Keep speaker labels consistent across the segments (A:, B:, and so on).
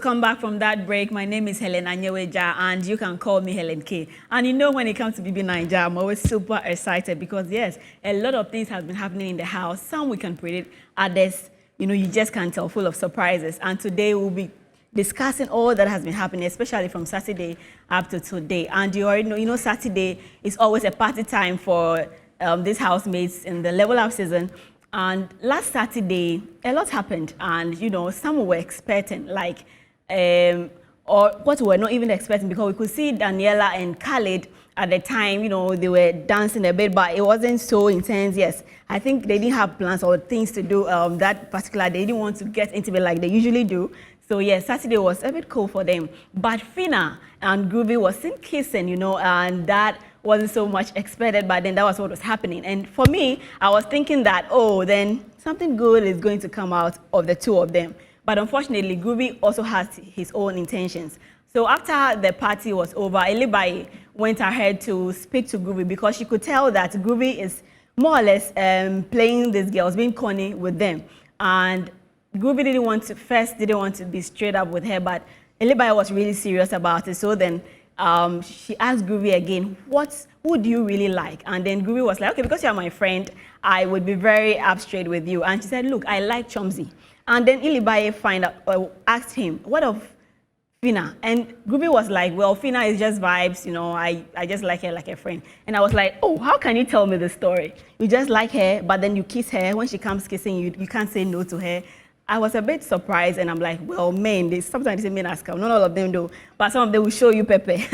A: Welcome back from that break. My name is Helen Anyeweja, and you can call me Helen K. And you know, when it comes to BB Naija, I'm always super excited because, yes, a lot of things have been happening in the house. Some we can predict, others, you just can't tell, full of surprises. And today we'll be discussing all that has been happening, especially from Saturday up to today. And you already know, Saturday is always a party time for these housemates in the level up season. And last Saturday, a lot happened, and some were expecting, like, or what we were not even expecting, because we could see Daniela and Khalid at the time, they were dancing a bit, but it wasn't so intense. Yes, I think they didn't have plans or things to do that particular day. They didn't want to get intimate like they usually do. So yes, Saturday was a bit cool for them. But Fina and Groovy was still kissing, and that wasn't so much expected, but then that was what was happening. And for me, I was thinking that, oh, then something good is going to come out of the two of them. But unfortunately, Groovy also has his own intentions. So after the party was over, Elibai went ahead to speak to Groovy because she could tell that Groovy is more or less playing these girls, being corny with them. And Groovy didn't want to be straight up with her, but Elibai was really serious about it. So then she asked Groovy again, who do you really like? And then Groovy was like, okay, because you're my friend, I would be very up straight with you. And she said, look, I like Chomzy. And then Elibai asked him, what of Fina? And Groovy was like, well, Fina is just vibes, I just like her like a friend. And I was like, oh, how can you tell me the story? You just like her, but then you kiss her. When she comes kissing you, you can't say no to her. I was a bit surprised, and I'm like, well, men, sometimes they say men ask, not all of them do, but some of them will show you Pepe,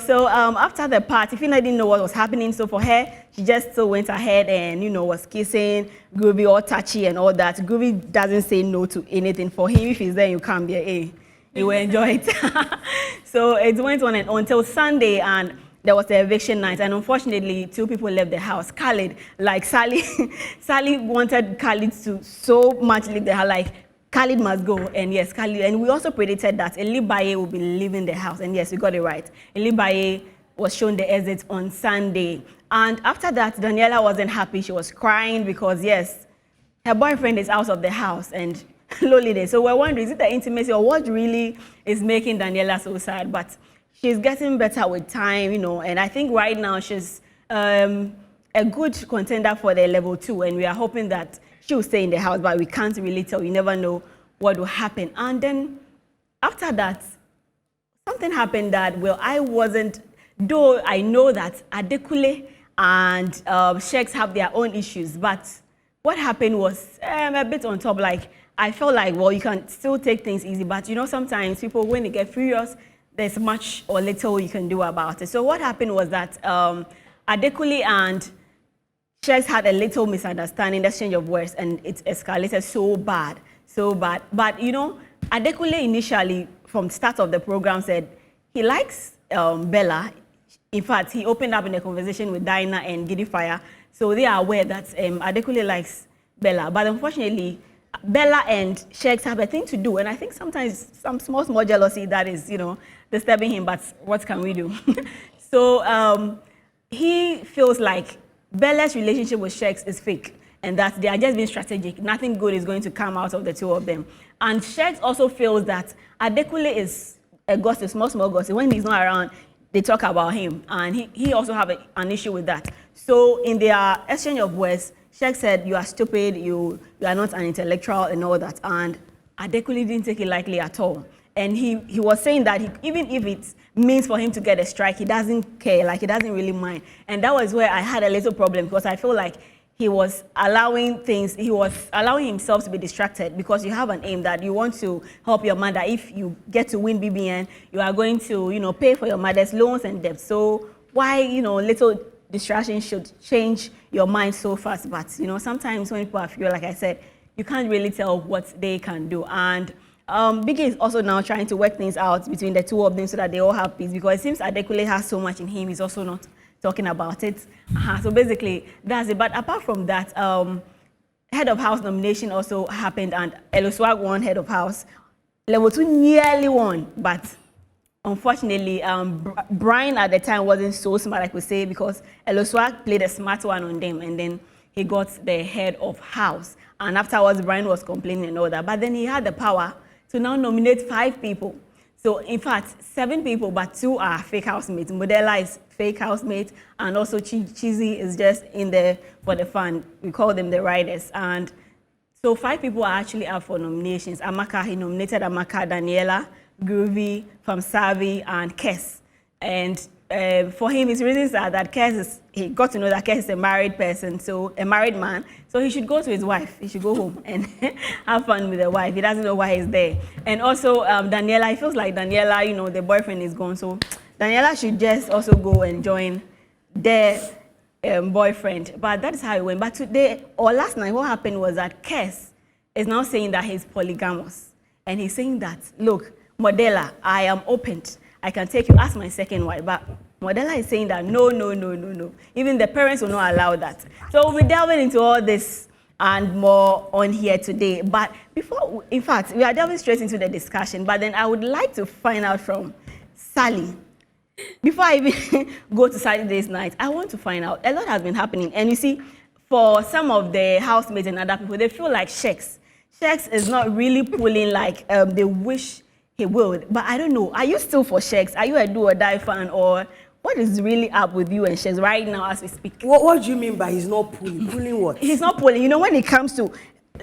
A: So after the party, Fina didn't know what was happening, so for her, she just still went ahead and, was kissing, Groovy all touchy and all that. Groovy doesn't say no to anything. For him, if he's there, you come there, hey, you will enjoy it. So it went on and on until Sunday, and there was the eviction night, and unfortunately, two people left the house. Khalid, like Sally wanted Khalid to so much leave the house, like Khalid must go, and yes, Khalid. And we also predicted that Elibaye will be leaving the house, and yes, we got it right. Elibaye was shown the exit on Sunday, and after that, Daniela wasn't happy. She was crying because yes, her boyfriend is out of the house and loneliness. So we're wondering, is it the intimacy or what really is making Daniela so sad? But she's getting better with time, and I think right now she's a good contender for the level 2, and we are hoping that she will stay in the house, but we can't really tell. You never know what will happen. And then after that, something happened that, well, I wasn't, though I know that Adekule and Sheiks have their own issues, but what happened was a bit on top. Like, I felt like, well, you can still take things easy, but sometimes people, when they get furious, there's much or little you can do about it. So what happened was that Adekule and Sheiks had a little misunderstanding, exchange of words, and it escalated so bad. But Adekule initially, from the start of the program, said he likes Bella. In fact, he opened up in a conversation with Dinah and Giddy Fire, so they are aware that Adekule likes Bella. But unfortunately, Bella and Sheiks have a thing to do, and I think sometimes some small jealousy that is, disturbing him, but what can we do? So he feels like Bella's relationship with Sheiks is fake, and that they are just being strategic. Nothing good is going to come out of the two of them. And Sheiks also feels that Adekule is a gossip, small gossip. When he's not around, they talk about him, and he also have an issue with that. So in their exchange of words, Sheiks said, you are stupid, you are not an intellectual and all that. And Adekule didn't take it lightly at all. And he was saying that even if it means for him to get a strike, he doesn't care, like he doesn't really mind. And that was where I had a little problem, because I feel like he was allowing himself to be distracted, because you have an aim that you want to help your mother. If you get to win BBN, you are going to, pay for your mother's loans and debts. So why, little distraction should change your mind so fast? But, sometimes when people are few, like I said, you can't really tell what they can do. And Biggie is also now trying to work things out between the two of them so that they all have peace, because it seems Adekule has so much in him, he's also not talking about it. So basically, that's it. But apart from that, head of house nomination also happened, and Eloswag won head of house. Level 2 nearly won, but unfortunately, Brian at the time wasn't so smart, I could say, because Eloswag played a smart one on them, and then he got the head of house. And afterwards, Brian was complaining and all that. But then he had the power to now nominate 5 people. So in fact, 7 people, but 2 are fake housemates. Modella is fake housemate, and also Cheesy is just in there for the fun. We call them the riders. And so 5 people are actually up for nominations. Amaka, he nominated Amaka, Daniela, Groovy, Famsavi, and Kes. And for him, his reasons are that he got to know that Kes is a married person, so a married man. So he should go to his wife. He should go home and have fun with the wife. He doesn't know why he's there. And also Daniela, he feels like Daniela, the boyfriend is gone. So Daniela should just also go and join their boyfriend. But that is how it went. But today, or last night, what happened was that Kes is now saying that he's polygamous. And he's saying that, look, Modella, I am open. I can take you as my second wife. But Modella is saying that no. Even the parents will not allow that. So we'll be delving into all this and more on here today. But before, in fact, we are delving straight into the discussion. But then I would like to find out from Sally. Before I even go to Saturday's night, I want to find out. A lot has been happening. And you see, for some of the housemates and other people, they feel like Shex is not really pulling like they wish he would. But I don't know. Are you still for Shex? Are you a do or die fan? Or what is really up with you and Shex right now as we speak?
B: What do you mean by he's not pulling? Pulling what?
A: He's not pulling. When it comes to,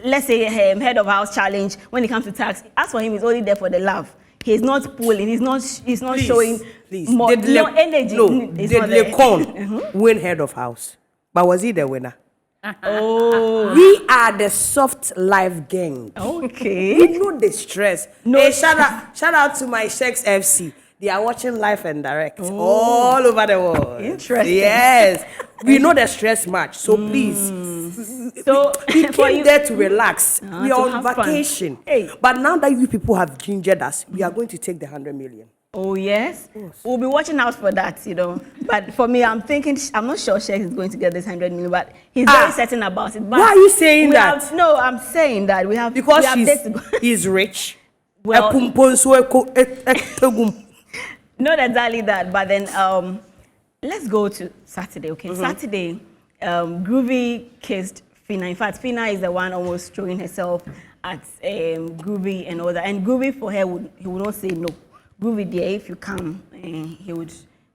A: let's say, head of house challenge, when it comes to tax, as for him, he's only there for the love. He's not pulling. He's not showing more energy.
B: No, did Lecon win head of house? But was he the winner?
A: Oh.
B: We are the soft life gang.
A: Okay.
B: We know the stress.
A: No.
B: Hey, shout out to my Shex FC. They are watching live and direct all over the world.
A: Interesting.
B: Yes. We know the stress much. So please.
A: So
B: we came there to relax. We are on vacation.
A: Hey.
B: But now that you people have gingered us, we are going to take the 100 million.
A: Oh, yes? We'll be watching out for that, But for me, I'm not sure Shex is going to get this 100 million, but he's very certain about it. But
B: why are you saying that?
A: No, I'm saying that we have...
B: Because he's rich.
A: Well, not exactly that, but then let's go to Saturday, okay? Saturday, Groovy kissed Fina. In fact, Fina is the one almost throwing herself at Groovy and all that. And Groovy, for her, he would not say no. Groovy, dear, if you come, he would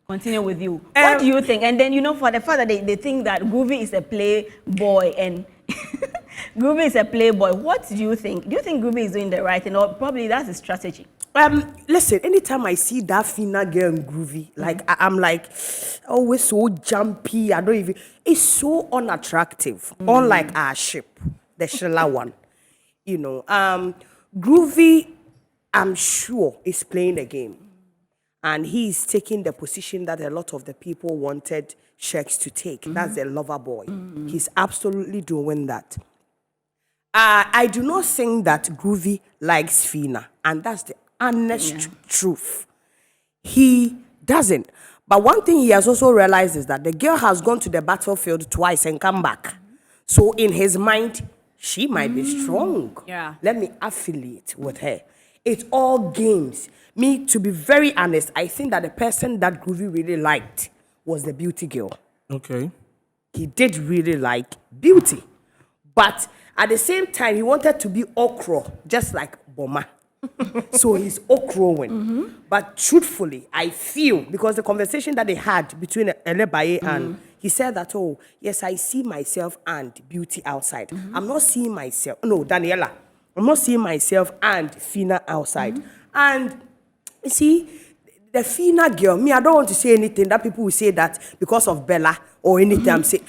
A: continue with you. What do you think? And then, for the fact that they think that Groovy is a playboy and Groovy is a playboy, what do you think? Do you think Groovy is doing the right thing, or probably that's a strategy?
B: Listen, anytime I see that Fina girl and Groovy, like I'm like, oh, it's so jumpy. I don't even. It's so unattractive. Unlike our ship, the Shella one, Groovy, I'm sure, is playing the game, and he's taking the position that a lot of the people wanted Shex to take. That's the lover boy. He's absolutely doing that. I do not think that Groovy likes Fina, and that's the honest truth. He doesn't. But one thing he has also realized is that the girl has gone to the battlefield twice and come back. So in his mind, she might be strong.
C: Yeah.
B: Let me affiliate with her. It's all games. Me, to be very honest, I think that the person that Groovy really liked was the beauty girl.
D: Okay.
B: He did really like beauty. But at the same time, he wanted to be okra, just like Boma. So he's okroing. But truthfully, I feel, because the conversation that they had between Elebaye and he said that, oh, yes, I see myself and beauty outside. I'm not seeing myself. No, Daniela. I'm not seeing myself and Fina outside. And you see, the Fina girl, me, I don't want to say anything that people will say that because of Bella or anything. I'm saying,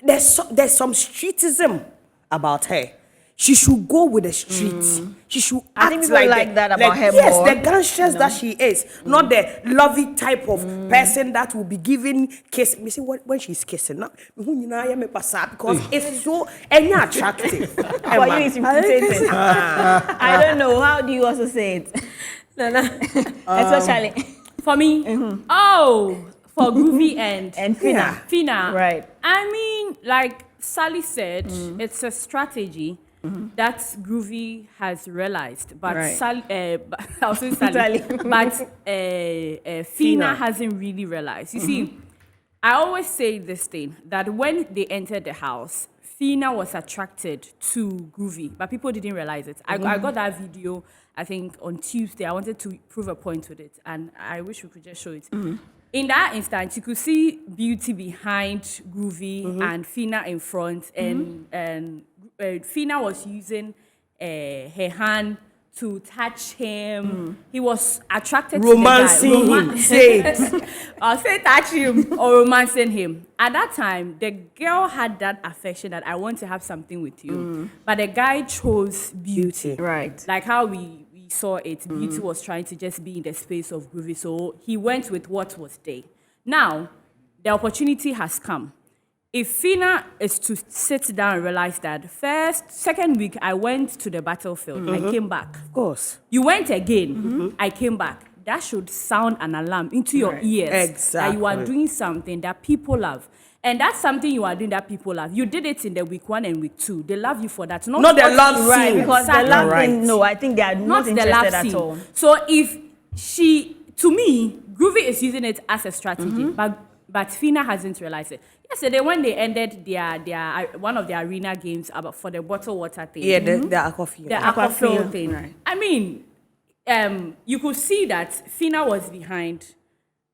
B: there's some streetism about her. She should go with the streets. She should act
A: I think people like that about her
B: yes,
A: more.
B: the gangsters that she is. Not the lovey type of person that will be giving kiss. You see, when she's kissing, because it's so attractive.
A: For you, it's irritating. I don't know. How do you also say it? Especially
C: for me, for Groovy and
A: Fina.
C: Fina.
A: Right.
C: I mean, like Sally said, it's a strategy that Groovy has realized, but I'll say Sally, but Fina hasn't really realized. You see, I always say this thing, that when they entered the house, Fina was attracted to Groovy, but people didn't realize it. I got that video, I think, on Tuesday. I wanted to prove a point with it, and I wish we could just show it. In that instance, you could see Beauty behind Groovy and Fina in front, and Fina was using her hand to touch him. He was attracted
B: romancing
C: to the guy.
B: him. Say it.
C: I'll say touch him or romancing him. At that time, the girl had that affection that I want to have something with you. But the guy chose Beauty.
A: Right.
C: Like how we saw it, Beauty was trying to just be in the space of Groovy. So he went with what was there. Now, the opportunity has come. If Fina is to sit down and realize that second week, I went to the battlefield, I came back.
B: Of course.
C: You went again, I came back. That should sound an alarm into your ears.
B: Exactly.
C: That you are doing something that people love. And that's something you are doing that people love. You did it in the week 1 and week 2. They love you for that.
B: Not the love scene.
A: Right, because the love
B: Right.
A: thing, no, I think they are not
C: the
A: interested
C: love
A: at
C: scene.
A: all.
C: So if to me, Groovy is using it as a strategy, but Fina hasn't realized it. Yesterday, when they ended their one of their arena games for the bottled water thing,
B: Yeah, the aquafield.
C: the aquafield thing.
A: Right.
C: I mean, you could see that Fina was behind.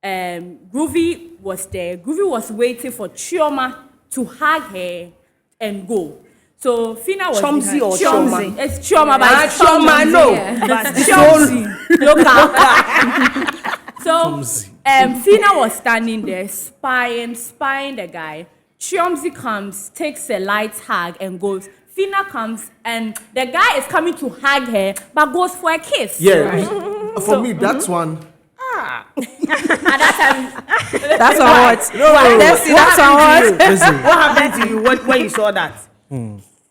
C: Groovy was there. Groovy was waiting for Chioma to hug her and go. So Fina was
B: Chomzy
C: behind.
B: or Chioma?
C: It's Chioma, but it's
B: Chioma, no.
C: But Chomzy. Look. So Fina was standing there spying the guy. Chomzy comes, takes a light hug and goes. Fina comes and the guy is coming to hug her, but goes for a kiss.
D: Yeah, for me, that's one.
C: And that time,
B: That's on what?
D: No,
B: That's on what?
D: listen,
B: What happened to you when you saw that?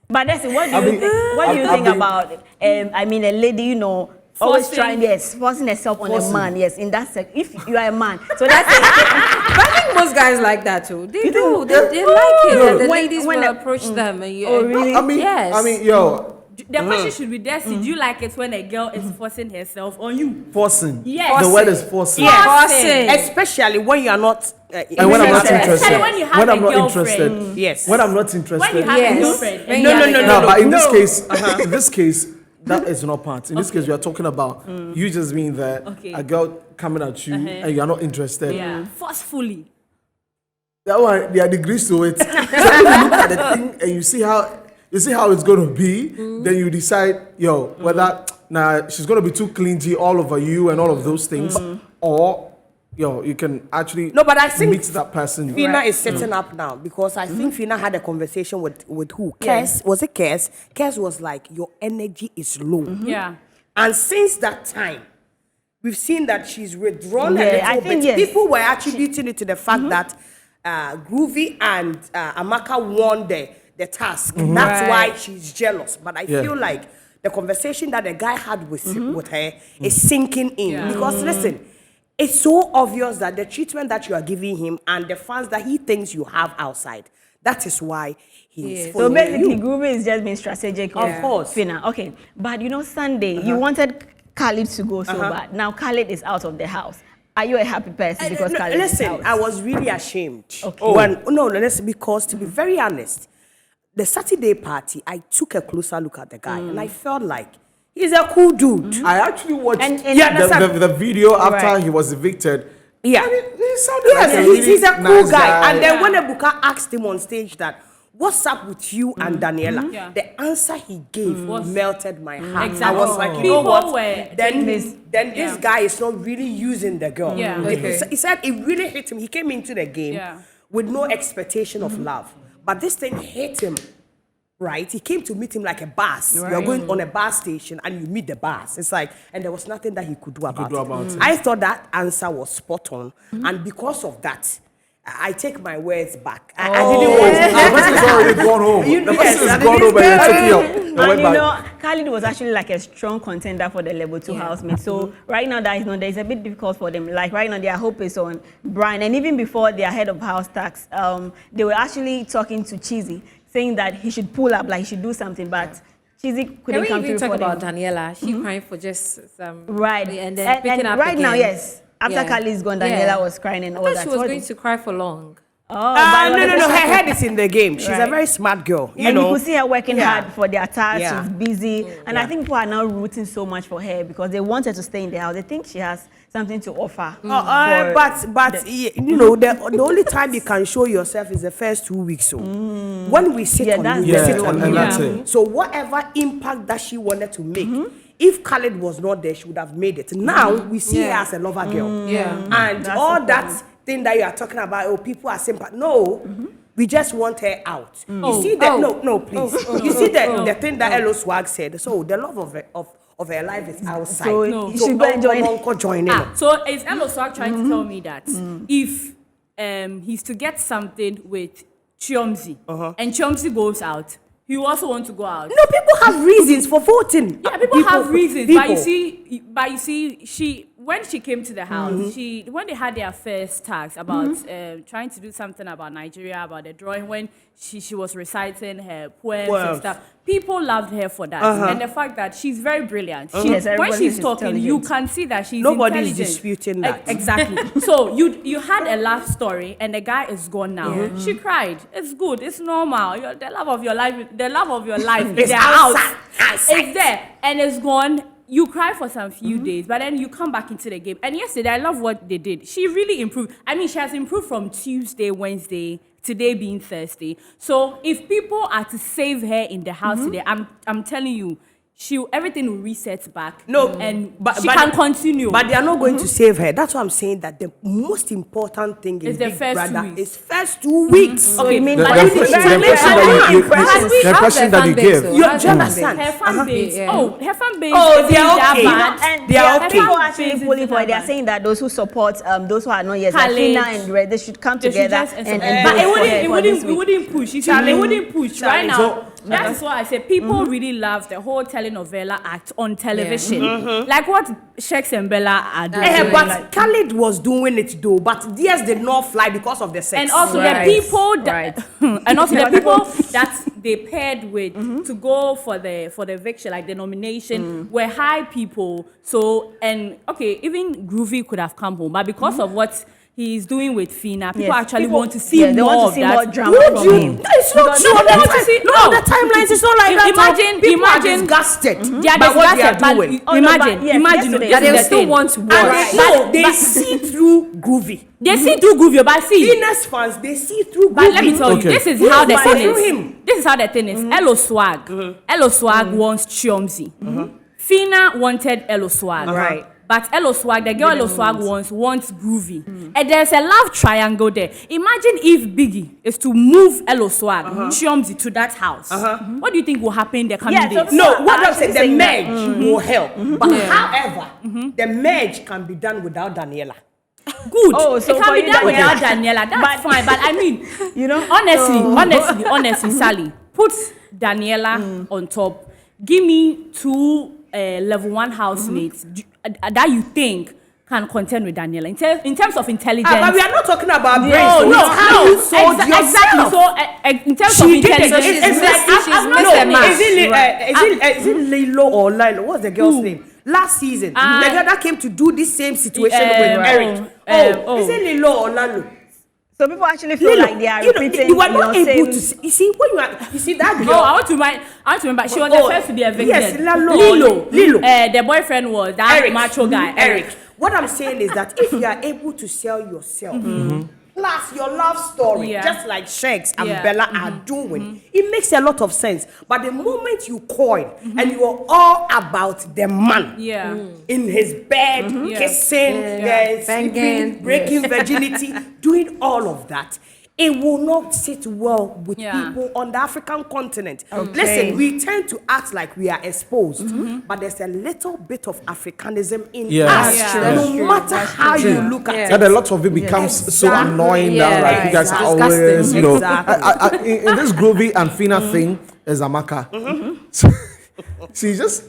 A: But that's what do you think? What do you
D: I've
A: think
D: been-
A: about? I mean, a lady, you know, always
C: Forcing-
A: trying, yes, forcing herself on
D: Forcing.
A: a man, yes, in that if you are a man, so that's it.
E: But I think most guys like that too. They do. They like it.
D: No.
E: That the
A: When-
E: ladies
A: when
E: will
A: the-
E: approach them. And you,
A: Oh, really?
E: Yes.
D: I mean, yo,
C: the question should be this: do you like it when a girl is forcing herself on you?
D: forcing.
C: Yes.
D: The word is forcing.
C: Forcing.
B: Especially when you are not.
D: And when I'm not
C: Especially
D: interested.
C: when you have
D: When I'm
C: a
D: not
C: girlfriend.
D: interested.
B: Yes.
D: When I'm not
C: When you
D: interested.
C: have
E: Yes.
C: a girlfriend,
E: When
C: and
E: you
C: you
E: have
C: have
E: a
C: a
D: No, but in this
B: No.
D: case, in this case, that is not part. In this case, we are talking about you just being there,
C: Okay.
D: a girl coming at you, and you are not interested.
C: yeah, forcefully.
D: That one, there are degrees to it. So if you look at the thing and you see how it's going to be, then you decide, whether she's going to be too clingy all over you and all of those things, or you can actually
B: No, but I think
D: meet that person.
B: Fina is setting up now because I think Fina had a conversation with who? Kes. Was it Kes? Kes was like, your energy is low.
C: Yeah.
B: And since that time, we've seen that she's withdrawn
A: Yeah,
B: a little
A: I think,
B: bit.
A: yes.
B: People were attributing it to the fact that Groovy and Amaka won the task. That's why she's jealous. But I feel like the conversation that the guy had with her is sinking in.
C: Yeah.
B: Because listen, it's so obvious that the treatment that you are giving him and the fans that he thinks you have outside, that is why he's
A: So
B: following
A: basically,
B: you.
A: Groovy is just being strategic.
B: Of course.
A: Fina. Okay, but you know, Sunday you wanted Khalid to go so bad. Now Khalid is out of the house. Are you a happy person because
B: No,
A: Khalid is
B: listen,
A: out?
B: I was really ashamed.
A: Okay.
B: Listen, because to be very honest, the Saturday party, I took a closer look at the guy and I felt like he's a cool dude.
D: I actually watched
A: And
D: the video after
A: Right.
D: he was evicted.
B: Yeah.
D: And he sounded like a
B: Yes,
D: really
B: he's a cool
D: nice
B: guy. And then when Ebuka asked him on stage that, what's up with you and Daniela?
C: Yeah.
B: The answer he gave melted my heart.
C: Exactly.
B: I was like, you
C: People
B: know what?
C: were
B: Then
C: taking
B: this guy is not really using the girl.
C: Yeah.
B: He said it really hit him. He came into the game with no expectation of love. But this thing hit him. Right? He came to meet him like a boss. You're going on a bus station and you meet the boss. It's like, and there was nothing that he could do about it. I thought that answer was spot on. And because of that, I take my words back. I didn't want
D: The person is already gone home. The person is gone home and they took it up. They
A: And
D: went
A: you
D: back.
A: know, Khalid was actually like a strong contender for the level 2 housemate. So right now that is not, there's a bit difficult for them. Like right now their hope is on Brian. And even before their head of house tax, they were actually talking to Cheesy, saying that he should pull up, like he should do something. But Cheesy
E: Can
A: couldn't
E: we
A: come
E: even
A: through
E: talk
A: for
E: about
A: them.
E: Daniela? She crying for just some
A: Right.
E: and then picking up
A: right now,
E: again.
A: yes. After Khalid's gone, Daniela was crying and all
E: I thought
A: that.
E: she was
A: What-
E: going to cry for long.
B: No. Her head is in the game. She's a very smart girl. You
A: and
B: know.
A: you could see her working hard for the attack.
B: Yeah.
A: She's busy. And I think people are now rooting so much for her because they want her to stay in the house. They think she has something to offer.
B: But you know, the only time you can show yourself is the first 2 weeks. So when we sit on you, we sit on you.
D: That's it.
B: So whatever impact that she wanted to make, if Khaled was not there, she would have made it. Now we see her as a lover girl. And
A: That's
B: all
A: the
B: that
A: point.
B: thing that you are talking about, oh, people are saying, no, we just want her out. You see that? No, please. You see the thing that Elo Swag said. So the love of her life is outside.
A: So you should go and join it.
C: So is Elo Swag trying to tell me that if he's to get something with Chiomzi and Chiomzi goes out, you also want to go out?
B: No, people have reasons for voting.
C: Yeah, people have reasons. But you see, when she came to the house, when they had their first task about trying to do something about Nigeria, about the drawing, when she was reciting her poems and stuff, people loved her for that. And the fact that she's very brilliant. When she's talking, you can see that she's
B: Nobody's
C: intelligent.
B: disputing that.
C: Exactly. So you had a love story and the guy is gone now. She cried. It's good. It's normal. The love of your life is
B: outside.
C: It's there and it's gone. You cry for some few days, but then you come back into the game. And yesterday, I love what they did. She really improved. I mean, she has improved from Tuesday, Wednesday, today being Thursday. So if people are to save her in the house today, I'm telling you, everything will reset back. But she can continue.
B: But they are not going to save her. That's why I'm saying that the most important thing in
C: the
B: Big
C: first 2
B: Brother
C: weeks.
B: is first 2 weeks.
C: Okay,
A: mean,
D: The
A: but
D: impression that you give.
B: Do you understand?
C: her fan base.
E: Yeah.
C: Her fan base.
B: Oh,
C: isn't
B: they are
C: that
B: okay.
C: bad.
A: And
B: They are okay.
A: people actually pulling for it. They are saying that those who support those who are not yet, like
C: Khaled,
A: Fina and Red, they should come
C: They should
A: together
C: just
A: and
C: but
A: vote for her
C: it
A: for this
C: wouldn't
A: week.
C: push. You see, it wouldn't push right now.
D: So-
C: That's why I said people really love the whole telenovela act on television, like what Shex and Bella are doing.
B: But Khaled was doing it though, but theirs did not fly because of the sex.
C: And also
E: Right.
C: the people that, and also the people that they paired with to go for the eviction, like the nomination, were high people. So even Groovy could have come home, but because of what he's doing with Fina, people actually want to see
A: they
C: more
A: want to
C: of
A: see
C: that.
A: more drama from him.
B: It's not true. The timelines is not like that. People are disgusted
C: They are
B: by what they are
C: disgusted,
B: doing.
C: but imagine,
A: yesterday,
C: this
E: They
C: is the
E: still
C: thing.
E: want to
B: And
E: watch.
B: they see through Groovy.
C: They see through Groovy, but see.
B: Venus fans, they see through Groovy.
C: But let me tell you,
D: Okay.
C: this is
B: Who
C: how
B: is
C: the thing
B: through
C: is.
B: him?
C: This is how the thing is. Elo Swag. Elo Swag wants Chiomzi. Fina wanted Elo Swag.
B: Right.
C: But Elo Swag, the girl Elo Swag wants Groovy. And there's a love triangle there. Imagine if Biggie is to move Elo Swag, Chiomzi to that house. What do you think will happen in the coming
A: Yeah, so
C: days?
B: No, what I'm
A: actually
B: saying, the
A: saying
B: merge will help. But however, the merge can be done without Daniela.
C: Good.
A: Oh, so
C: it can
A: for
C: be
A: you
C: done
A: that-
C: without Daniela. That's fine. But I mean,
A: You know?
C: honestly, Sally, put Daniela on top. Give me 2 level 1 housemates that you think can contend with Daniela in terms of intelligence.
B: But we are not talking about brains.
C: No,
B: It's how you sold
C: exactly.
B: yourself.
C: So in terms
B: She
C: of
B: did it.
C: intelligence,
B: It's like
E: she's
B: no,
E: missed a match.
B: is it Lilo or Lilo? What's the girl's name? Last season, the girl that came to do this same situation with Eric. Is it Lilo or Lalo?
A: So people actually feel like they are repeating
B: you are not
A: your
B: able
A: same.
B: to see when you see that girl.
C: No, I want to remember. She was the first to be evicted.
B: Yes,
C: Lilo.
B: Lilo.
C: The boyfriend was that
B: Eric.
C: macho guy, Eric.
B: What I'm saying is that if you are able to sell yourself, plus your love story,
C: Yeah.
B: just like Shex and
C: Yeah.
B: Bella are doing, it makes a lot of sense. But the moment you coin and you are all about the man
C: Yeah.
B: in his bed, kissing, sleeping,
E: Banging.
B: breaking virginity, doing all of that, it will not sit well with people on the African continent. Listen, we tend to act like we are exposed, but there's a little bit of Africanism in us.
C: That's true.
B: No matter how you look at
D: And
B: it.
D: a lot of it becomes so
B: Exactly.
D: annoying that like you guys are
B: Disgusting.
D: always, you know,
B: Exactly.
D: in this Groovy and Fina thing is Amaka. So, she's just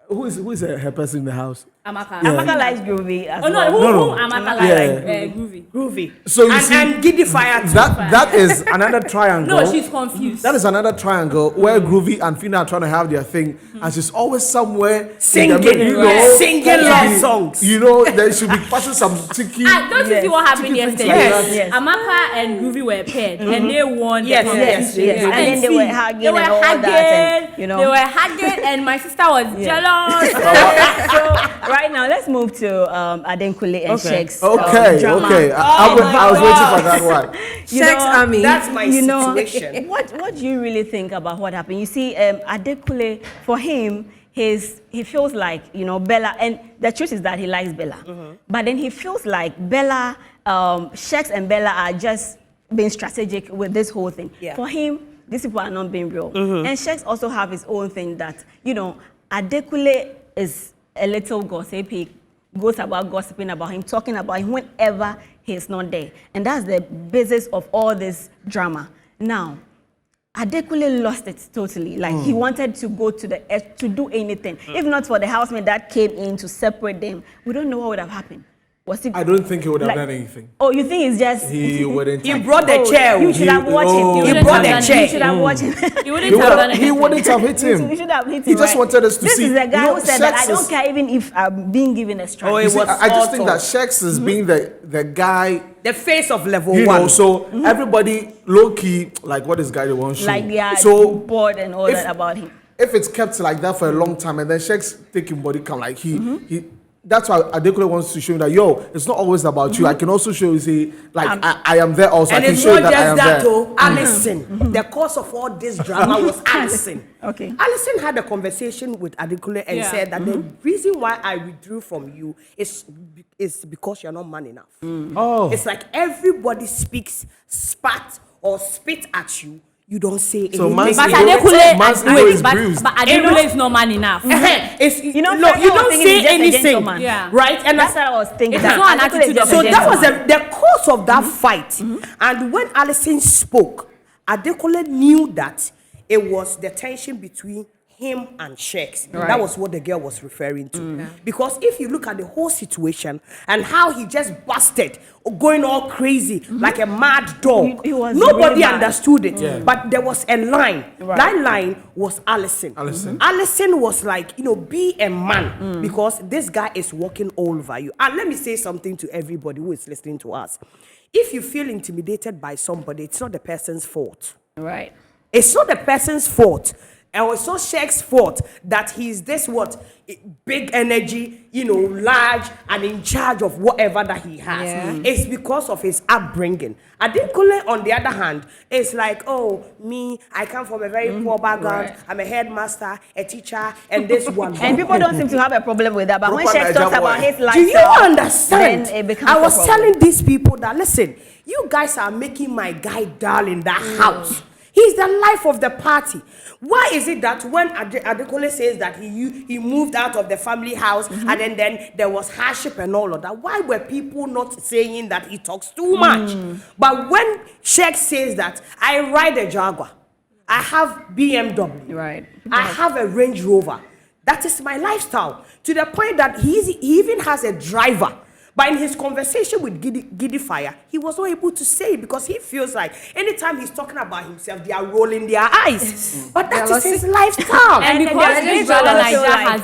D: who is her person in the house?
C: Amaka.
A: Amaka likes groovy as
C: Oh no,
A: well.
C: who Amaka
D: Yeah.
C: like? Groovy.
B: Groovy.
D: So you see,
B: and Giddy Fire.
D: that is another triangle.
C: No, she's confused.
D: That is another triangle where Groovy and Fina are trying to have their thing, and she's always somewhere
B: Singing,
D: in the middle,
B: right. Singing love
D: you-
B: songs.
D: You know, there should be passing some cheeky.
C: Don't you see what happened
D: Chicken things
C: yesterday?
D: like
A: that. Yes.
C: Amaka and Groovy were paired, and they won.
B: Yes,
C: the
B: yes,
C: competition.
B: yes.
A: And then they
C: see,
A: were hugging
C: They were
A: and all
C: hugging.
A: that, and, you know.
C: They were hugging, and my sister was jealous.
A: So right now, let's move to Adenkule and Shek's
D: Okay,
A: drama.
D: okay. I was waiting for that one.
A: You
E: Sex
A: know,
E: army.
B: That's my
A: you know,
B: situation.
A: what do you really think about what happened? You see, Adenkule, for him, he feels like, you know, Bella, and the truth is that he likes Bella. But then he feels like Bella, Sheks and Bella are just being strategic with this whole thing.
B: Yeah.
A: For him, these people are not being real. And Sheks also have his own thing that, you know, Adenkule is a little gossipy, goes about gossiping about him, talking about him whenever he's not there. And that's the basis of all this drama. Now, Adenkule lost it totally. Like he wanted to go to the edge to do anything. If not for the housemate that came in to separate them, we don't know what would have happened. Was it?
D: I don't think he would have
A: Like-
D: done anything.
A: Oh, you think it's just?
D: He wouldn't.
B: He brought the chair.
A: You should have watched him.
B: He
A: You
B: brought the
A: You
B: chair.
A: should have watched him.
C: You wouldn't have done
D: He
C: anything.
D: wouldn't have hit
A: You
D: him.
A: should have hit him.
D: He just
A: right?
D: wanted us to
A: this
D: see.
A: This is the guy
D: You know,
A: who said that I
D: Sheks
A: don't
D: is-
A: care even if I'm being given a strike.
B: Oh, it
D: You see,
B: was
D: I just think
B: all
D: that
B: talk.
D: Sheks is being the guy,
B: The face of level
D: you
B: one.
D: know, so everybody low key, like what this guy wants to show.
A: Like they are
D: So
A: bored and all
D: if-
A: that about him.
D: if it's kept like that for a long time and then Sheks taking body count, like he that's why Adenkule wants to show you that it's not always about you. I can also show you, say, like I am there also.
B: And
D: I can
B: it's
D: show you
B: not
D: that I
B: just
D: am
B: that,
D: there.
B: oh, Alison. The cause of all this drama was Alison.
A: Okay.
B: Alison had a conversation with Adenkule and
C: Yeah.
B: said that the reason why I withdrew from you is because you're not man enough.
D: Oh,
B: It's like everybody speaks spat or spit at you. You don't say
D: So
B: anything.
D: man's
C: But
D: ego-
C: Adenkule,
D: man's ego is
C: but
D: bruised.
C: Adenkule is not man enough.
B: It's,
A: You know,
B: no,
A: Frank,
B: you
A: I was
B: don't
A: thinking
B: say
A: he's just a
B: anything,
A: gentleman.
C: Yeah.
B: right? And
A: That's what I was thinking.
C: It's
A: that
C: not an
A: Adenkule is
C: attitude
A: just
C: of
B: so
A: a
B: that was
A: gentleman.
B: the cause of that fight. And when Alison spoke, Adenkule knew that it was the tension between him and Sheks.
A: Right.
B: That was what the girl was referring to. Because if you look at the whole situation and how he just busted, going all crazy like a mad dog,
A: He was
B: nobody
A: really mad.
B: understood it.
D: Yeah.
B: But there was a line.
A: Right.
B: That line was Alison. Alison was like, be a man because this guy is walking all over you. And let me say something to everybody who is listening to us. If you feel intimidated by somebody, it's not the person's fault.
A: Right.
B: It's not the person's fault. And it's not Shek's fault that he's this big energy, large and in charge of whatever that he has.
E: Yeah.
B: It's because of his upbringing. Adenkule, on the other hand, is like, I come from a very poor background.
A: Right.
B: I'm a headmaster, a teacher, and this one.
A: And people don't seem to have a problem with that. But when
D: Proper
A: Shek
D: Naija
A: talks
D: boy.
A: about his
B: Do
A: lifestyle,
B: you understand?
A: then it becomes
B: I
A: a
B: was
A: problem.
B: telling these people that, listen, you guys are making my guy dull in that house. He's the life of the party. Why is it that when Adenkule says that he moved out of the family house and then there was hardship and all of that, why were people not saying that he talks too much? But when Shek says that I ride a Jaguar, I have BMW,
A: Right.
B: I have a Range Rover, that is my lifestyle, to the point that he even has a driver. But in his conversation with Giddy Fire, he was not able to say it because he feels like anytime he's talking about himself, they are rolling their eyes. But that is his lifestyle.
C: And
A: And
C: because
A: then
C: this
A: there's
C: brother
A: also
C: Naija
A: like-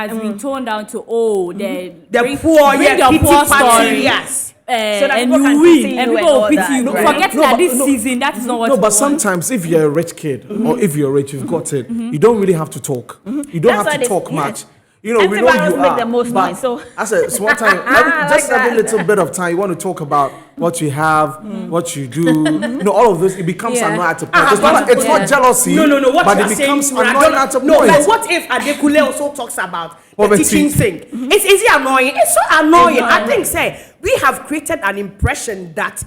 C: has been toned down to
B: The poor,
C: bring
B: yeah,
C: the
B: pity
C: poor
B: party,
C: story.
B: yes.
A: So that
C: And
A: people
C: you
A: can
C: win,
A: pity you
C: and
A: and
C: people will
A: all
C: pity
A: that,
C: you.
A: right.
C: Forgetting that this season, that is not what
D: No,
C: you
D: but
C: want.
D: sometimes if you're a rich kid or if you're rich, you've got it. You don't really have to talk. You don't
A: That's why
D: have to
A: they-
D: talk
A: yeah.
D: much. We know
A: Antivirals
D: you
A: make
D: are.
A: the most
D: but
A: noise, so-
D: as a small time, just every little bit of time, you want to talk about what you have, what you do. All of this, it becomes
E: Yeah.
D: annoying at a point. It's not jealousy.
B: No. What
D: but
B: you
D: it
B: are
D: becomes
B: saying,
D: annoying at a point.
B: No, but what if Adenkule also talks about the
D: Poverty.
B: teaching thing? Is it annoying? It's so annoying. I think, we have created an impression that,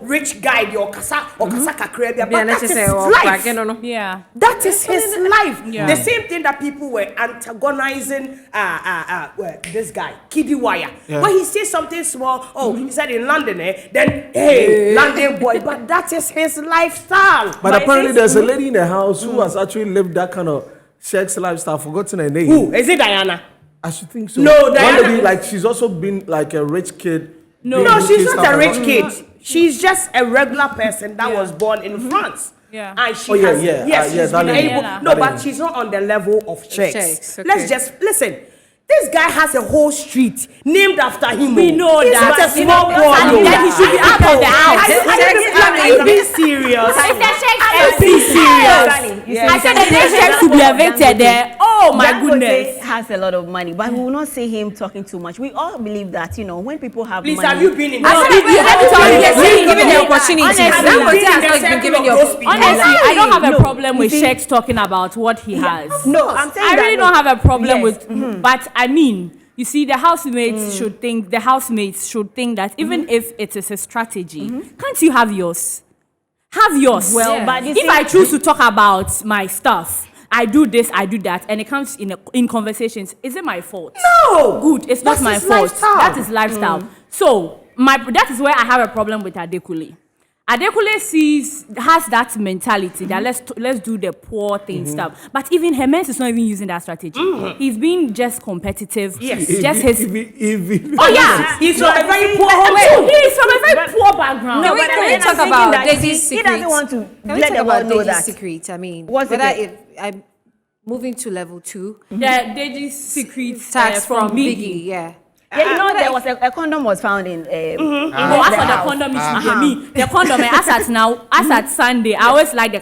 B: rich guy, the Okasa Kakrebia, but that is his life.
C: Yeah.
B: That is his life.
C: Yeah.
B: The same thing that people were antagonizing this guy, Kiddy Wire.
D: Yeah.
B: When he says something small, he said in London, then, hey, London boy. But that is his lifestyle.
D: But apparently, there's a lady in the house who has actually lived that kind of sex lifestyle. Forgotten her name.
B: Who? Is it Diana?
D: I should think so.
B: No,
D: One
B: Diana-
D: lady, like she's also been like a rich kid.
C: No.
B: No, she's
D: stuff
B: not a
D: and
B: rich
D: all.
B: kid. She's just a regular person that was born in France.
C: Yeah.
B: And she
D: Oh, yeah,
B: has,
D: yeah.
B: yes,
D: Yeah,
B: she's
D: that
B: been
D: lady.
B: able.
C: Yeah.
B: No,
D: That
B: but
D: lady.
B: she's not on the level of checks.
E: Checks, okay.
B: Let's just listen. This guy has a whole street named after him.
C: We know
B: He's
C: that.
B: not a small boy.
C: Sally, then he should be out of the house.
B: Are you being serious?
C: If the checks
B: Are you
C: are
B: being serious?
A: Yeah.
C: I said the next checks to be evicted there. Oh my
A: Dangote
C: goodness.
A: has a lot of money, but we will not see him talking too much. We all believe that, when people have
B: Please,
A: money.
B: have you been in
C: No,
B: this?
C: you have to tell me
E: Yes,
C: the
E: he's
C: thing.
E: given the opportunity.
C: Honestly,
E: Dangote has
B: in the
E: not given
B: circle
E: the
B: of those people.
C: Honestly, I don't have a
A: Look,
C: problem with
A: you see-
C: Shex talking about what he has.
A: No, I'm saying
C: I
A: that,
C: really
A: look,
C: don't have a problem
A: yes,
C: with, but I mean, you see, the housemates should think that even if it is a strategy, can't you have yours? Have yours.
A: Well,
E: Yeah.
A: but you
C: If
A: see,
C: I choose to talk about my stuff, I do this, I do that, and it comes in conversations, is it my fault?
B: No.
C: Good, it's
B: That's
C: not my
B: his
C: fault.
B: lifestyle.
C: That is lifestyle. So that is where I have a problem with Adekule. Adekule has that mentality that let's do the poor thing stuff. But even Hermes is not even using that strategy. He's being just competitive.
B: Yes.
C: Just his.
D: Oh
C: Yeah.
B: He's from a very poor
C: Wait,
B: home.
C: he is from a very poor background.
E: Can we
A: then
E: talk
A: I'm thinking
E: about
A: that,
E: Daisy's
A: he doesn't
E: secret?
A: want to
E: Can we
A: let
E: talk
A: the
E: about
A: world know
E: Daisy's
A: that.
E: secret? I mean,
A: What's
E: whether
A: it?
E: if I'm moving to level 2,
C: Yeah, Deji's secrets
E: tax
C: from
E: from
C: Biggie.
E: Biggie, yeah.
A: Yeah, there was a condom was found in.
C: Oh, as for the condom issue, me, the condom, as at Sunday, I always like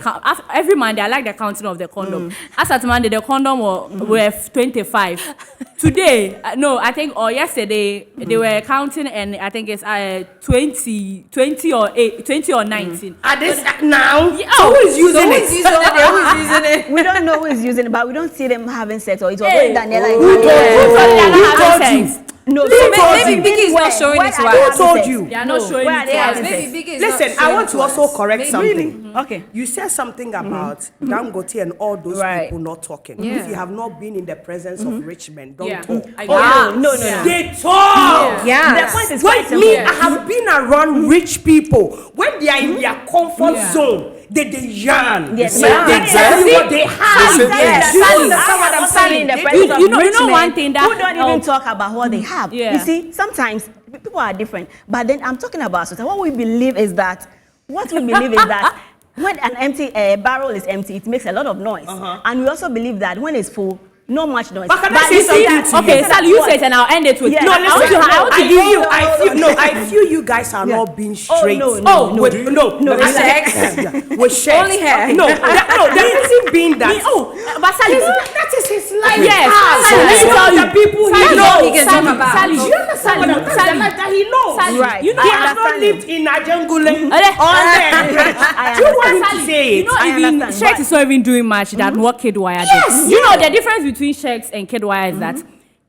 C: every Monday, I like the counting of the condom. As at Monday, the condom were 25. Today, no, I think, or yesterday, they were counting, and I think it's 20 or 19.
B: At this now,
C: Yeah.
B: so who is using
E: So
B: it?
E: who's using it? Who's using it?
A: We don't know who is using it, but we don't see them having sex. Or it was
C: Hey,
A: only Daniela.
B: who told you?
C: Who told you they're not
B: Who told
C: having
B: you?
C: sex?
A: No,
B: Who
A: so
B: told
E: maybe
B: you?
E: Biggie is not showing it to
A: are
E: us.
A: they
B: Who
A: having
B: told
A: sex?
B: you?
C: They are not showing
A: Where are
C: it
A: they
C: to us.
A: having
E: Maybe
A: sex?
E: Biggie is not
B: Listen, I
E: showing
B: want
E: it
B: to also
E: us.
B: correct
E: Maybe.
B: something.
A: Okay.
B: You said something about Dangote and all those
A: Right.
B: people not talking.
E: Yeah.
B: If you have not been in the presence of rich men, don't
C: Yeah.
B: talk.
C: I
A: Oh,
C: get
A: no,
C: it.
A: no, no, no.
B: They talk.
E: Yeah.
A: The point is
B: When
A: quite
B: me,
A: simple.
B: I have been around rich people. When they are in their comfort
C: Yeah.
B: zone, they yarn.
A: Yes,
B: They
A: yeah.
B: tell you
A: Yeah.
B: what they have.
D: Yes.
B: Yes.
A: Yes.
B: You understand what I'm saying?
A: In the
B: They
A: presence
B: do-
A: of
C: you know
A: rich men
C: one thing that
A: who don't even
C: help-
A: talk about what they have.
C: Yeah.
A: You see, sometimes people are different. But then I'm talking about society. What we believe is that when an empty barrel is empty, it makes a lot of noise. And we also believe that when it's full, not much noise.
B: But can I say
A: you see,
B: something to
C: Okay,
B: you?
C: Sally, you say it and I'll end it with.
A: Yeah.
B: No,
A: I
B: listen.
A: want to- I want to give you-
B: I feel you guys are
A: Yeah.
B: not being straight.
A: no, no, no.
B: with, no,
A: No,
B: with
A: with
B: sex. With sex.
E: Only hair.
B: No, the reason being that.
C: But Sally,
B: That is his life.
C: yes,
B: So
C: Sally, let me tell
B: the
C: you.
B: people he
C: Sally,
B: knows.
E: he can talk about.
C: Sally,
B: Do you understand what I'm saying? That's the life that he knows.
C: Sally,
A: Right.
C: you know,
B: He
A: I
B: has not
A: understand
B: lived in Najangule.
C: Eh.
B: All day.
A: I
B: Do you want him
A: understand.
B: to say it?
C: You know,
A: I
C: even
A: understand,
C: Shex is not even doing much than what Kidwire did. You know, the difference between Shex and Kidwire is that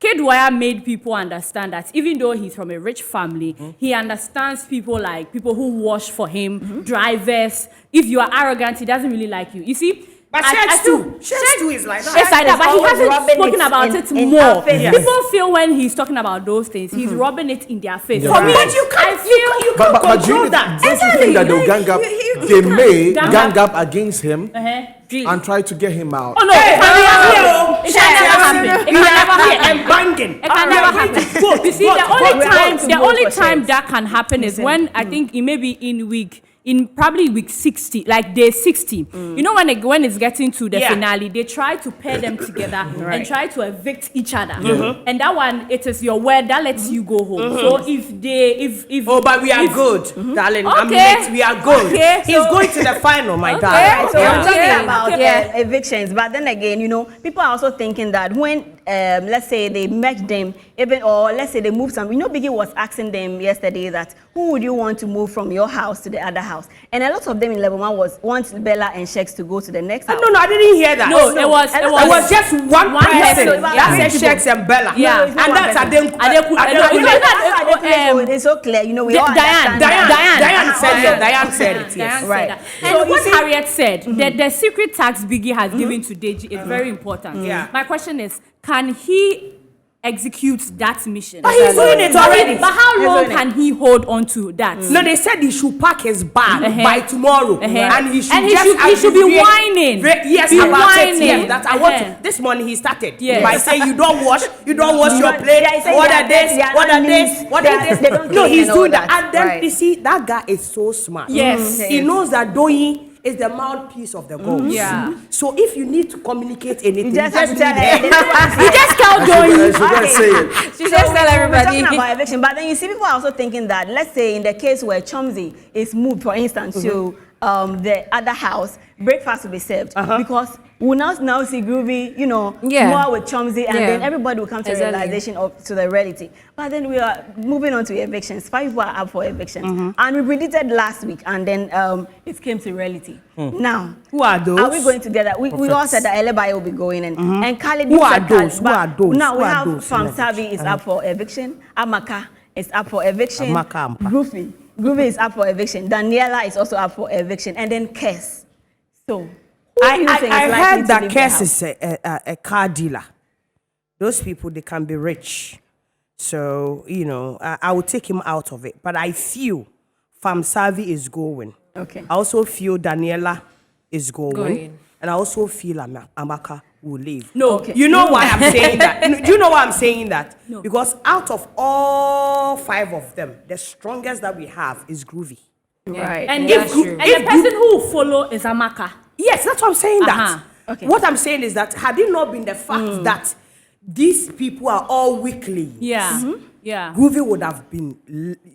C: Kidwire made people understand that even though he's from a rich family, he understands people like people who wash for him, drivers. If you are arrogant, he doesn't really like you. You see?
B: But
C: I
B: Shex
C: feel-
B: too. Shex too is like that.
C: It's like that, but he
A: always
C: hasn't
A: rubbing
C: spoken
A: it
C: about
A: in-
C: it
A: in
C: more.
A: our faces.
C: People feel when he's talking about those things, he's rubbing it in their face.
D: Yeah.
C: For me,
B: But you can't,
C: I feel
B: you
D: But
B: can't
D: do you
B: control that.
D: don't you think that they'll gang up? They may gang up against him
C: Uh-huh.
D: and try to get him out.
C: Oh no,
B: Hey,
C: it can never
B: hey,
C: happen. It can never happen. It can never happen.
B: And banging.
C: It can never happen. You see, the only time that can happen is when I think it may be in probably week 60, like day 60. You know, when it's getting to the
B: Yeah.
C: finale, they try to pair them together and try to evict each other. And that one, it is your word that lets you go home. So if
B: Oh, but we are good, darling. I'm
C: Okay.
B: late. We are good.
C: Okay,
B: He's
C: so-
B: going to the final, my
C: Okay.
B: darling.
A: So
C: Yeah.
A: I'm talking
C: Yeah.
A: about
C: Yeah.
A: evictions, but then again, people are also thinking that when, let's say they merge them, or let's say they move some. Biggie was asking them yesterday that who would you want to move from your house to the other house, and a lot of them in level 1 want Bella and Shex to go to the next house.
B: No, I didn't hear that.
C: No, it was
B: It was just one person.
C: person.
B: That said Shex and Bella.
C: Yeah.
B: And that's
A: It's so clear, we all
C: Diane
A: understand.
B: said it. Diane said it. Yes.
A: Right.
C: And
A: So you
C: what
A: see-
C: Harriet said, that the secret tax Biggie has given to Deji is very important.
B: Yeah.
C: My question is, can he execute that mission.
B: But he's doing it already.
C: But how
A: He's
C: long
A: doing it.
C: can he hold on to that?
B: No, they said he should pack his bag by tomorrow, and he should
C: And he
B: just
C: should be
B: abbreviate-
C: whining.
B: Yes,
C: Be
B: about it.
C: whining.
B: Yes, that I want to. This morning he started
C: Yes.
B: by saying you don't wash your plate.
A: Yeah, he said
B: What
A: they
B: are
A: are
B: this?
A: dirty, they are
B: What
A: not
B: are this?
A: neat,
B: What
A: they
B: are
A: are-
B: this?
A: they don't
B: No,
A: clean
B: he's
A: and all
B: doing that,
A: that.
B: and then
A: Right.
B: you see that guy is so smart.
C: Yes.
B: He knows that Doyin is the mouthpiece of the goals.
C: Yeah.
B: So if you need to communicate anything,
A: You just have to
B: leave
A: tell
B: it
A: her.
B: there.
A: They don't want to
C: You
A: say
C: just tell
D: She
C: Doyin.
D: gotta say it.
E: She just tell
A: We're
E: everybody.
A: talking about eviction, but then you see people are also thinking that, let's say in the case where Chomzi is moved, for instance, to the other house, breakfast will be served because we'll now see Groovy, more with Chomzi, and then everybody will come to a realization to the reality. But then we are moving on to evictions. 5 people are up for eviction, and we predicted last week, and then it came to reality. Now,
B: Who are those?
A: are we going together? We all said that Elebai will be going in, and Khalid.
B: Who are those? Who are those?
A: Now
B: Who
A: we
B: are
A: have
B: those
A: Fam
B: in
A: Savi is up for eviction. Amaka is up for eviction.
B: Amaka, Ampa.
A: Groovy is up for eviction. Daniela is also up for eviction, and then Kes. So,
B: I
A: likely
B: heard
A: to
B: that
A: leave the
B: Kes
A: house?
B: is a car dealer. Those people, they can be rich. So, I will take him out of it. But I feel Fam Savi is going.
A: Okay.
B: I also feel Daniela is going. And I also feel Amaka will leave.
C: No.
A: Okay.
B: You know why I'm saying that? Do you know why I'm saying that? No. Because out of all 5 of them, the strongest that we have is Groovy.
A: Right.
C: And
E: That's
C: if
E: true.
C: and the person who will follow is Amaka.
B: Yes, that's what I'm saying. That.
A: Okay.
B: What I'm saying is that had it not been the fact that these people are all weekly,
C: Yeah. Yeah.
B: Groovy would have been,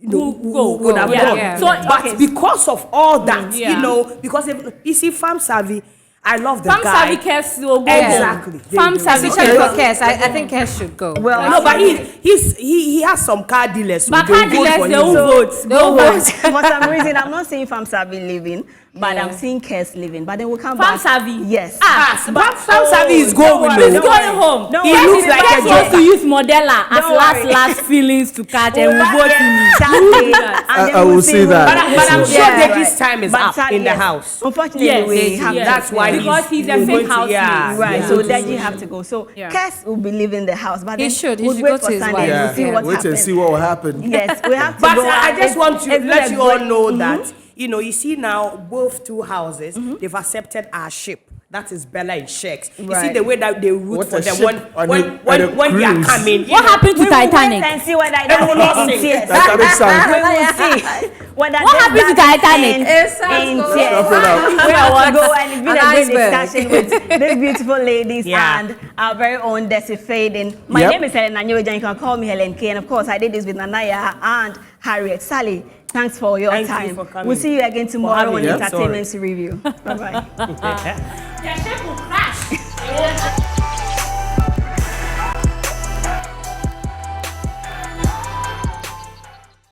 B: would have
C: Yeah.
B: gone.
C: Yeah.
B: So, but because of all that,
C: Yeah.
B: because you see, Fam Savi, I love the
C: Fam
B: guy.
C: Savi Kes will go.
B: Exactly.
C: Fam
B: They do.
C: Savi
E: Especially for
C: Kes.
E: Kes. I think Kes should go.
A: Well,
B: No, but he has some car dealers.
C: But
B: who
C: car
B: will vote
C: dealers,
B: for
C: they
B: him.
C: will vote.
E: They'll
A: But
E: vote.
A: for some reason, I'm not seeing Fam Savi leaving, but I'm seeing Kes leaving. But then we'll come
C: Fam
A: back.
C: Savi?
A: Yes.
B: But Fam Savi is going.
C: He's
B: though.
C: going home.
A: Don't
B: He
A: worry.
B: looks like
C: Kes
B: a
C: wants to
B: joker.
C: use Modella as
A: Don't worry.
C: last feelings to catch and we vote him.
A: Sadly,
D: I will see that.
B: But I'm sure
A: Yeah,
B: Deji's time is
A: But
B: up
A: sadly,
B: in the
A: yes.
B: house.
A: Unfortunately,
C: Yes,
A: we
C: yes,
A: have
C: yes.
B: That's why
C: Because he's a
B: going
C: fake
B: to-
C: housemate.
B: yeah.
A: Right, so Deji have to go. So
C: Yeah.
A: Kes will be leaving the house, but
E: He
A: then
E: should. He
A: we'll
E: should
A: wait
E: go
A: for
E: to his
A: Sunday
E: wife.
A: and see what
D: Wait
A: happens.
D: and see what will happen.
A: Yes, we have to
B: But
A: go.
B: I just want to
A: It's
B: let
A: been
B: you
A: a
B: all
A: good-
B: know that, you see now both 2 houses, they've accepted our ship. That is Bella and Sheiks. You see
A: Right.
B: the way that they root
D: What
B: for
D: a
B: them
D: ship on
B: when they are
D: cruise.
B: coming.
C: What happened to
A: We will wait
C: Titanic?
A: and see whether it
B: Everyone
A: doesn't
B: will
A: end in
B: sing.
A: tears.
D: Titanic song.
A: We will see whether
C: What happened to Titanic?
E: It sounds
A: in
E: good.
A: tears.
D: Stop it out.
A: We have to go, and it's been
E: An
A: a great
E: iceberg.
A: discussion with these beautiful ladies
B: Yeah.
A: and our very own Desi Faden. My
D: Yep.
A: name is Helen Anyeweja. You can call me Helen K. And of course, I did this with Naija and Harriet. Sally, thanks for your
B: Thank you
A: time.
B: for coming.
A: We'll see you again tomorrow
B: having
A: on
B: me.
A: Entertainment Review. Bye-bye.
C: The ship will crash.